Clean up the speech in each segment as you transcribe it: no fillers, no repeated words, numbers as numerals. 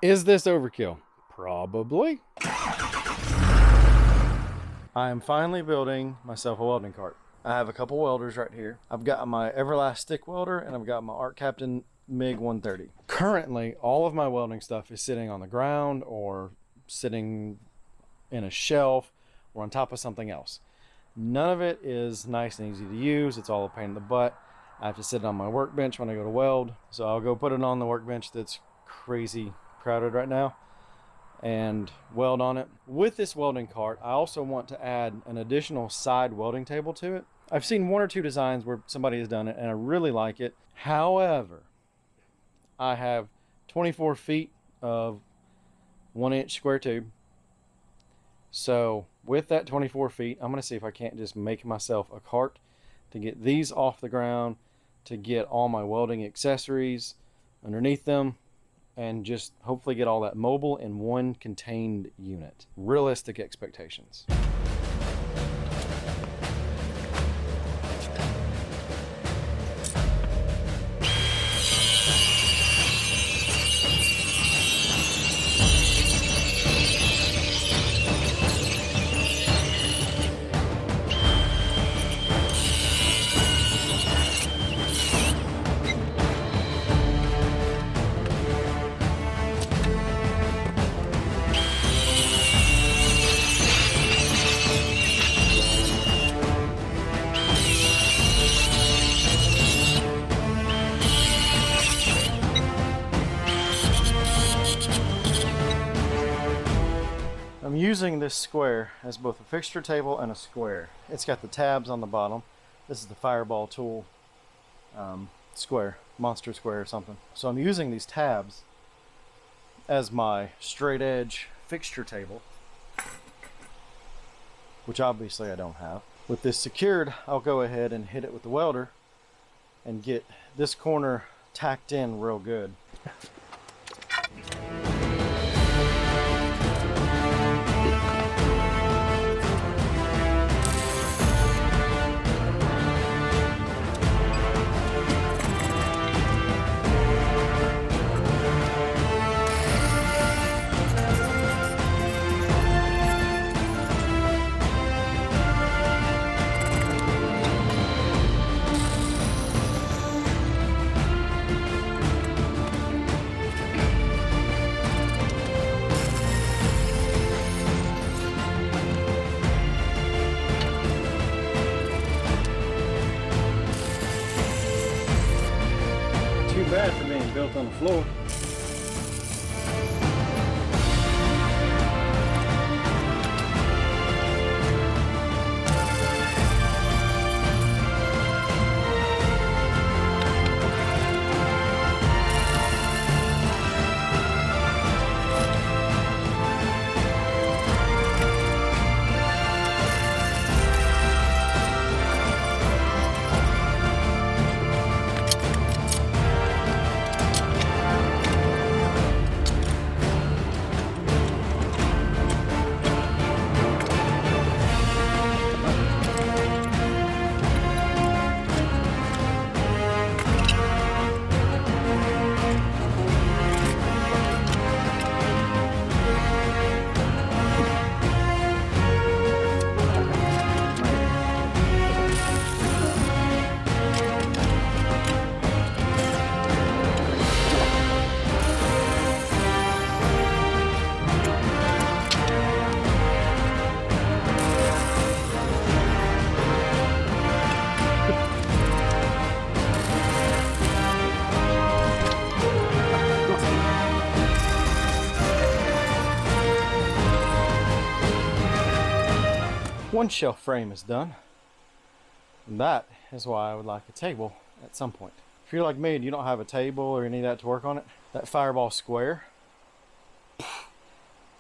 Is this overkill? Probably. I am finally building myself a welding cart. I have a couple welders right here. I've got my Everlast stick welder and I've got my Art Captain MiG 130. Currently, all of my welding stuff is sitting on the ground or sitting in a shelf or on top of something else. None of it is nice and easy to use. It's all a pain in the butt. I have to sit on my workbench when I go to weld. So I'll go put it on the workbench that's crazy crowded right now and weld on it. With this welding cart, I also want to add an additional side welding table to it. I've seen one or two designs where somebody has done it and I really like it. However, I have 24 feet of 1-inch square tube. So with that 24 feet, I'm going to see if I can't just make myself a cart to get these off the ground, to get all my welding accessories underneath them, and just hopefully get all that mobile in one contained unit. Realistic expectations. I'm using this square as both a fixture table and a square. It's got the tabs on the bottom. This is the Fireball tool square, monster square or something. So I'm using these tabs as my straight edge fixture table, which obviously I don't have. With this secured, I'll go ahead and hit it with the welder and get this corner tacked in real good. Too bad for being built on the floor. One shelf frame is done, and that is why I would like a table at some point. If you're like me and you don't have a table or any of that to work on it, that Fireball square,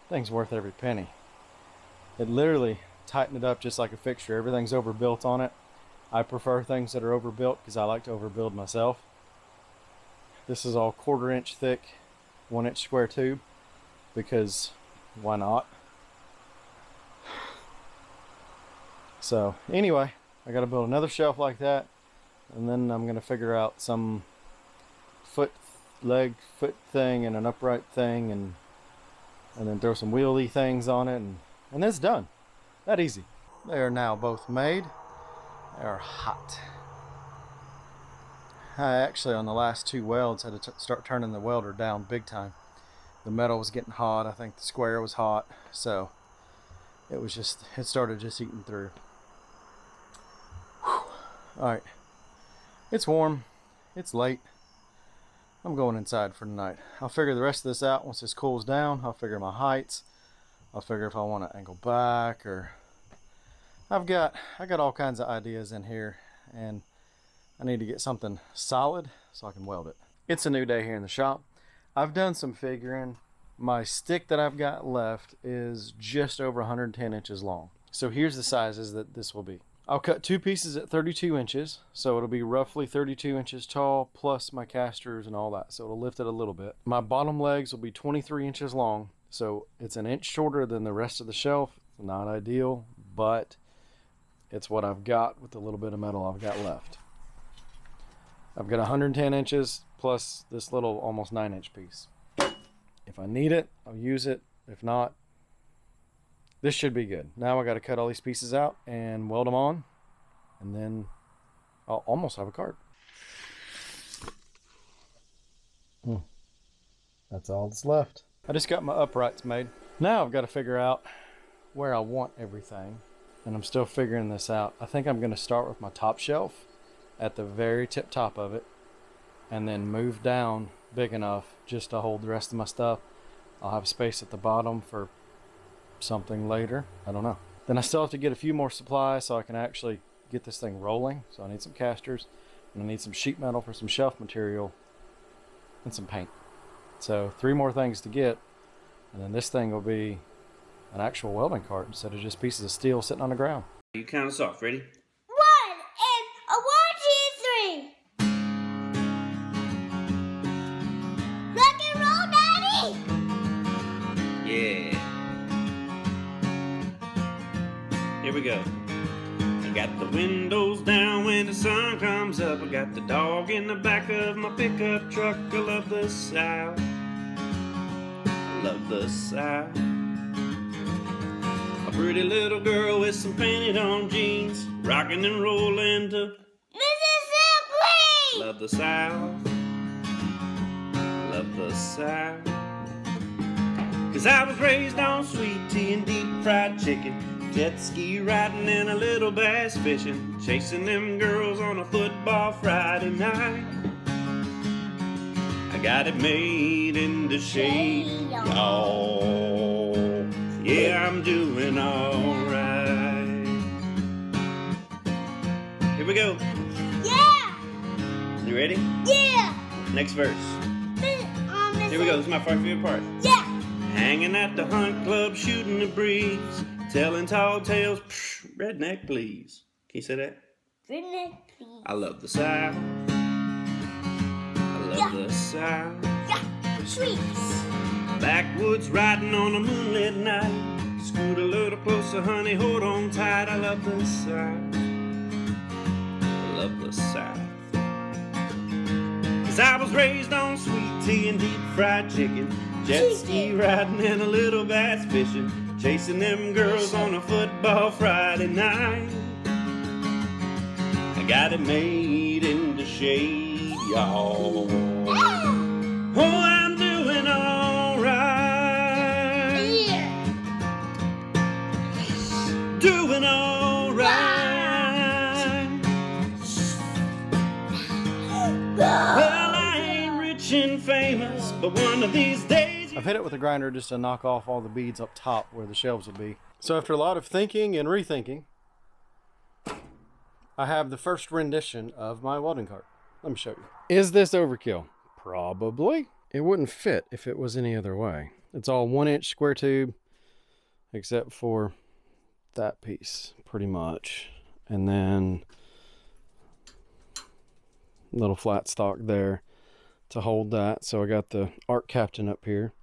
thing's worth every penny. It literally tightened it up just like a fixture. Everything's overbuilt on it. I prefer things that are overbuilt because I like to overbuild myself. This is all 1/4 inch thick, 1-inch square tube, because why not? So anyway, I got to build another shelf like that, and then I'm going to figure out some 1.5 leg foot thing and an upright thing, and then throw some wheelie things on it, and it's done. That easy. They are now both made. They are hot. I actually, on the last 2 welds, had to start turning the welder down big time. The metal was getting hot. I think the square was hot, so it started just eating through. Whew. All right, it's warm, it's late. I'm going inside for tonight. I'll figure the rest of this out once this cools down. I'll figure my heights. I'll figure if I want to angle back, or I got all kinds of ideas in here, and I need to get something solid so I can weld it. It's a new day here in the shop. I've done some figuring. My stick that I've got left is just over 110 inches long. So here's the sizes that this will be. I'll cut 2 pieces at 32 inches. So it'll be roughly 32 inches tall, plus my casters and all that. So it'll lift it a little bit. My bottom legs will be 23 inches long. So it's an inch shorter than the rest of the shelf. Not ideal, but it's what I've got with the little bit of metal I've got left. I've got 110 inches plus this little almost 9-inch piece. If I need it, I'll use it. If not, this should be good. Now I got to cut all these pieces out and weld them on, and then I'll almost have a cart. That's all that's left. I just got my uprights made. Now I've got to figure out where I want everything, and I'm still figuring this out. I think I'm going to start with my top shelf at the very tip top of it, and then move down big enough just to hold the rest of my stuff. I'll have space at the bottom for something later. I don't know. Then I still have to get a few more supplies so I can actually get this thing rolling. So I need some casters, and I need some sheet metal for some shelf material, and some paint. So 3 more things to get, and then this thing will be an actual welding cart instead of just pieces of steel sitting on the ground. You count us off. Ready? 1, 2, 3. Rock and roll, Daddy! Yeah. Here we go. I got the windows down when the sun comes up. I got the dog in the back of my pickup truck. I love the South. I love the South. A pretty little girl with some painted on jeans, rocking and rolling to Mississippi! love the South. Love the South. 'Cause I was raised on sweet tea and deep fried chicken, jet ski riding and a little bass fishing, chasing them girls on a football Friday night. I got it made in the shade, y'all. Yeah, I'm doing alright. Here we go. Yeah! You ready? Yeah! Next verse. Here we go. This is my favorite part. Yeah! Hanging at the hunt club, shooting the breeze, telling tall tales, psh, redneck please. Can you say that? Redneck, please. I love the South. I love the South. Yeah! Trees! Backwoods riding on a moonlit night. Scoot a little closer, honey, hold on tight. I love the South. I love the South. 'Cause I was raised on sweet tea and deep fried chicken, jet ski riding and a little bass fishing, chasing them girls on a football Friday night. I got it made in the shade, y'all. Oh, I'm doing alright. Yeah! Doing alright. Well, I ain't rich and famous, but one of these days. I've hit it with a grinder just to knock off all the beads up top where the shelves will be. So after a lot of thinking and rethinking, I have the first rendition of my welding cart. Let me show you. Is this overkill? Probably. It wouldn't fit if it was any other way. It's all 1-inch square tube, except for that piece, pretty much. And then a little flat stock there to hold that. So I got the arc captain up here.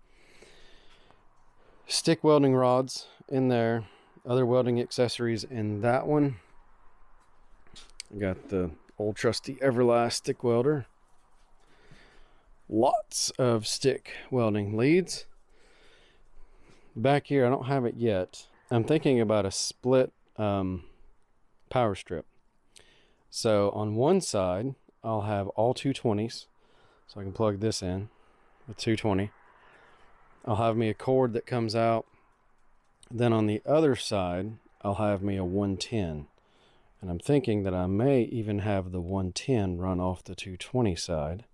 Stick welding rods in there. Other welding accessories in that one. I got the old trusty Everlast stick welder. Lots of stick welding leads. Back here, I don't have it yet. I'm thinking about a split power strip. So on one side, I'll have all 220s. So I can plug this in with 220. I'll have me a cord that comes out. Then on the other side, I'll have me a 110. And I'm thinking that I may even have the 110 run off the 220 side.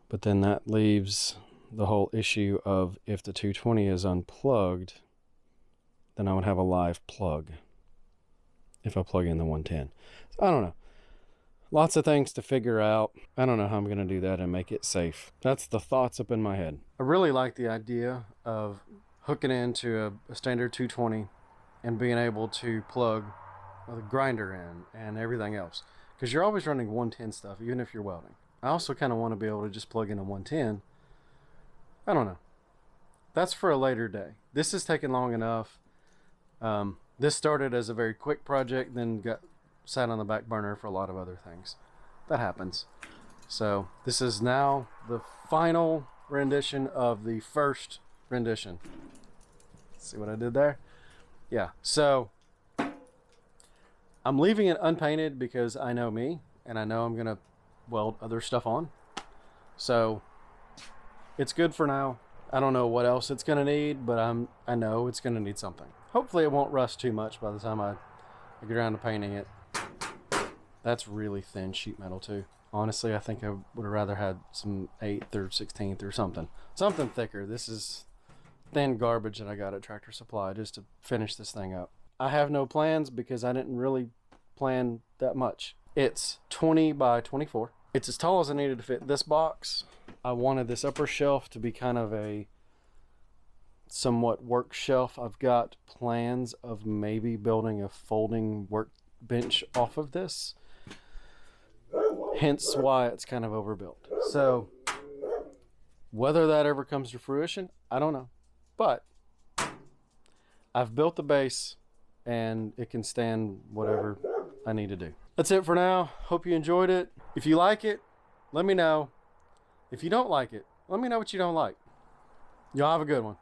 But then that leaves the whole issue of if the 220 is unplugged, then I would have a live plug if I plug in the 110. So I don't know. Lots of things to figure out. I don't know how I'm going to do that and make it safe. That's the thoughts up in my head. I really like the idea of hooking into a standard 220 and being able to plug the grinder in and everything else. Because you're always running 110 stuff, even if you're welding. I also kind of want to be able to just plug in a 110. I don't know. That's for a later day. This is taking long enough. This started as a very quick project, then got sat on the back burner for a lot of other things. That happens. So this is now the final rendition of the first rendition. See what I did there? Yeah. So I'm leaving it unpainted because I know me and I know I'm going to weld other stuff on. So it's good for now. I don't know what else it's going to need, but I know it's going to need something. Hopefully it won't rust too much by the time I get around to painting it. That's really thin sheet metal too. Honestly, I think I would have rather had some 8th or 16th or something. Something thicker. This is thin garbage that I got at Tractor Supply just to finish this thing up. I have no plans because I didn't really plan that much. It's 20 by 24. It's as tall as I needed to fit this box. I wanted this upper shelf to be kind of a somewhat work shelf. I've got plans of maybe building a folding workbench off of this. Hence why it's kind of overbuilt. So whether that ever comes to fruition, I don't know. But I've built the base and it can stand whatever I need to do. That's it for now. Hope you enjoyed it. If you like it, let me know. If you don't like it, let me know what you don't like. Y'all have a good one.